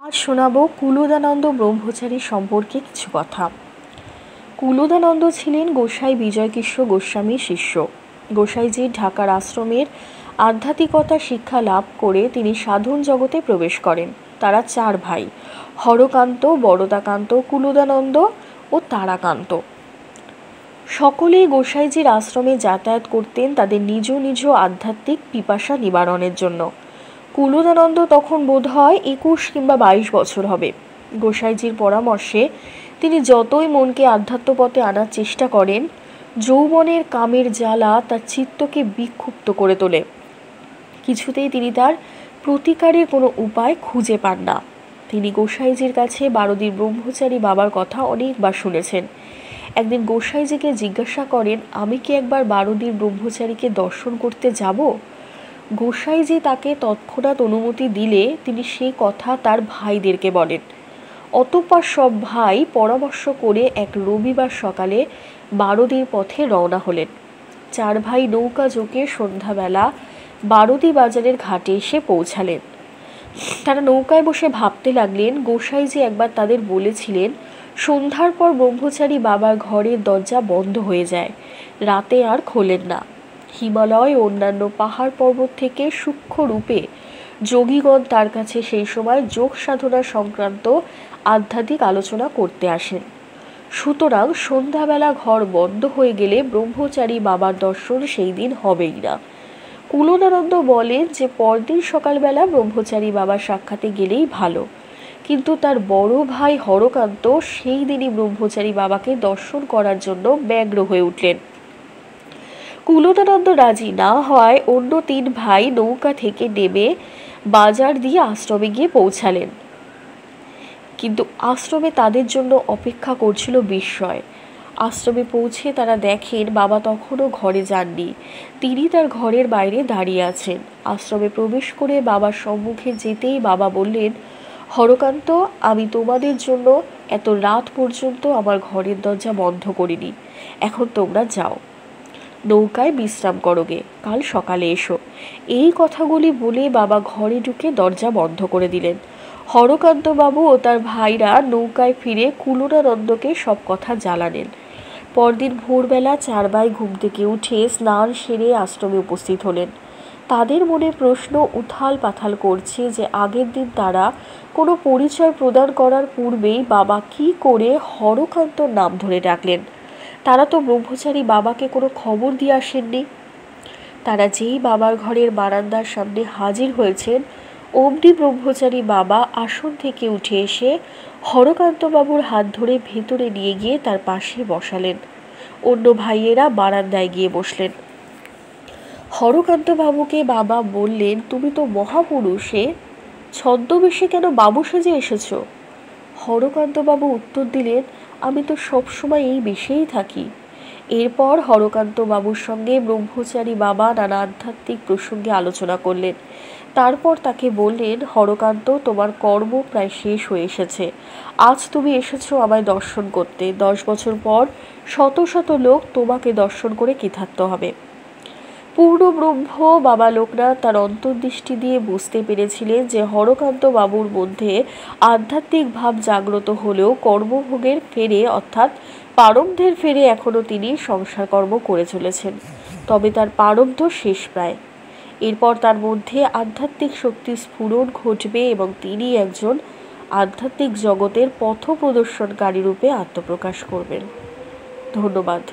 আজ শোনাবো কুলুদানন্দ ব্রহ্মচারী সম্পর্কে কিছু কথা। কুলুদানন্দ ছিলেন গোসাই বিজয়কৃষ্ণ গোস্বামীর শিষ্য। গোসাইজির ঢাকার আশ্রমের আধ্যাত্মিকতা শিক্ষা লাভ করে তিনি সাধন জগতে প্রবেশ করেন। তারা চার ভাই: হরকান্ত, বরদাকান্ত, কুলুদানন্দ ও তারাকান্ত। সকলেই গোসাইজির আশ্রমে যাতায়াত করতেন তাদের নিজ নিজ আধ্যাত্মিক পিপাসা নিবারণের জন্য। কুলুদানন্দ তখন বোধ হয় 21 কিংবা 22 বছর হবে। গোসাইজির পরামর্শে তিনি যতই মনকে আধ্যাত্মপথে আনার চেষ্টা করেন, যৌবনের কামের জ্বালা তার চিত্তকে বিক্ষুব্ধ করে তোলে। কিছুতেই তিনি তার প্রতিকারের কোনো উপায় খুঁজে পান না। তিনি গোসাইজির কাছে বারোদির ব্রহ্মচারী বাবার কথা অনেকবার শুনেছেন। একদিন গোসাইজিকে জিজ্ঞাসা করেন, আমি কি একবার বারোদির ব্রহ্মচারীকে দর্শন করতে যাব? গোসাইজি তাকে তৎক্ষণাৎ অনুমতি দিলে তিনি সেই কথা তার ভাইদেরকে বলেন। অতঃপর সব ভাই পরামর্শ করে এক রবিবার সকালে বারোদির পথে রওনা হলেন। চার ভাই নৌকা যোগে সন্ধ্যাবেলা বারোদি বাজারের ঘাটে এসে পৌঁছালেন। তারা নৌকায় বসে ভাবতে লাগলেন, গোসাইজি একবার তাদের বলেছিলেন সন্ধ্যার পর ব্রহ্মচারী বাবার ঘরের দরজা বন্ধ হয়ে যায়, রাতে আর খোলেন না। হিমালয় ও অন্যান্য পাহাড় পর্বত থেকে সূক্ষ্ম রূপে যোগীগণ তার কাছে সেই সময় যোগ সাধনা সংক্রান্ত আধ্যাত্মিক আলোচনা করতে আসেন। সুতরাং সন্ধ্যাবেলা ঘর বন্ধ হয়ে গেলে ব্রহ্মচারী বাবার দর্শন সেই দিন হবেই না। কুলুদানন্দ বলেন যে পরদিন সকালবেলা ব্রহ্মচারী বাবার সাক্ষাতে গেলেই ভালো, কিন্তু তার বড় ভাই হরকান্ত সেই দিনই ব্রহ্মচারী বাবাকে দর্শন করার জন্য ব্যগ্র হয়ে উঠলেন। কুলুদানন্দ রাজি না হওয়ায় অন্য তিন ভাই নৌকা থেকে নেমে বাজার দিয়ে আশ্রমে গিয়ে পৌঁছালেন। কিন্তু আশ্রমে তাদের জন্য অপেক্ষা করছিল বিস্ময়। আশ্রমে পৌঁছে তারা দেখেন বাবা তখনও ঘরে যাননি, তিনি তার ঘরের বাইরে দাঁড়িয়ে আছেন। আশ্রমে প্রবেশ করে বাবার সম্মুখে যেতেই বাবা বললেন, হরকান্ত, আমি তোমাদের জন্য এত রাত পর্যন্ত আমার ঘরের দরজা বন্ধ করিনি, এখন তোমরা যাও, নৌকায় বিশ্রাম করোগে, কাল সকালে এসো। এই কথাগুলি বলে বাবা ঘরে ঢুকে দরজা বন্ধ করে দিলেন। হরকান্ত বাবু ও তার ভাইরা নৌকায় ফিরে কুলুদানন্দকে সব কথা জানালেন। পরদিন ভোরবেলা চার ভাই ঘুম থেকে উঠে স্নান সেরে আশ্রমে উপস্থিত হলেন। তাদের মনে প্রশ্ন উথাল পাথাল করছে যে আগের দিন তারা কোনো পরিচয় প্রদান করার পূর্বেই বাবা কি করে হরকান্তর নাম ধরে ডাকলেন। তারা তো ব্রহ্মচারী বাবাকে কোনো খবর দিয়ে আসেননি। তারা যেই বাবার ঘরের বারান্দার সামনে হাজির হয়েছেন, অমনি ব্রহ্মচারী বাবা আসন থেকে উঠে এসে হরকান্ত বাবুর হাত ধরে ভেতরে নিয়ে গিয়ে তার পাশে বসালেন। অন্য ভাইয়েরা বারান্দায় গিয়ে বসলেন। হরকান্ত বাবুকে বাবা বললেন, তুমি তো মহাপুরুষে, ছদ্মবেশে কেন বাবু সেজে এসেছ? হরকান্ত বাবু উত্তর দিলেন, আমি তো সবসময় এই বেশেই থাকি। এরপর হরকান্ত বাবুর সঙ্গে ব্রহ্মচারী বাবা নানা আধ্যাত্মিক প্রসঙ্গে আলোচনা করলেন। তারপর তাকে বললেন, হরকান্ত, তোমার কর্ম প্রায় শেষ হয়ে এসেছে। আজ তুমি এসেছো আমায় দর্শন করতে। 10 বছর পর শত শত লোক তোমাকে দর্শন করে কৃতার্থ হবে। পূর্ণ ব্রহ্ম বাবা লোকনাথ তার অন্তর্দৃষ্টি দিয়ে বুঝতে পেরেছিলেন যে হরকান্ত বাবুর মধ্যে আধ্যাত্মিক ভাব জাগ্রত হলেও কর্মভোগের ফেরে অর্থাৎ প্রারব্ধের ফেরে এখনও তিনি সংসার কর্ম করে চলেছেন, তবে তার প্রারব্ধ শেষ প্রায়। এরপর তার মধ্যে আধ্যাত্মিক শক্তির স্ফুরণ ঘটবে এবং তিনি একজন আধ্যাত্মিক জগতের পথ প্রদর্শনকারী রূপে আত্মপ্রকাশ করবেন। ধন্যবাদ।